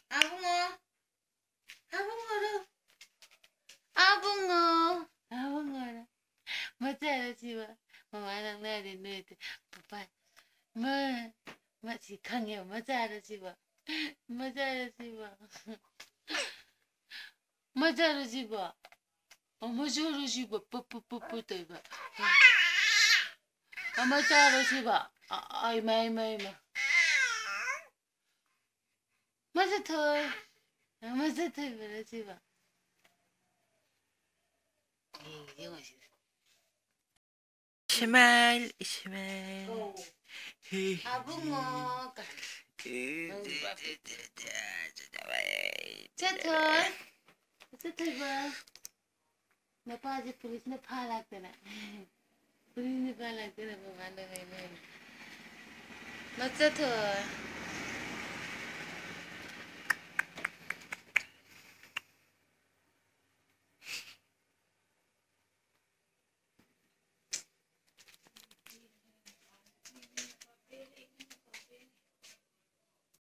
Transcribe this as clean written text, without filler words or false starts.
아붕어, 아붕어로, 아붕어, 아붕어로. 맞아요, 지금. 마마랑 나를 넣을 빠빠. 마치 강해, 맞아요, 지금. 맞아요, 지금. 맞아요, 지금. 맞아요, 지금. 뽀뽀뽀뽀 또 이봐. 맞아요, 지금. 이마. 맞아, thôi. 맞아, thôi, 그래, 지금. İsmail. 아붕어. Settle. Settle ba? Napaji police na phalak na. Police na phalak na ba mano ngayon. Settle.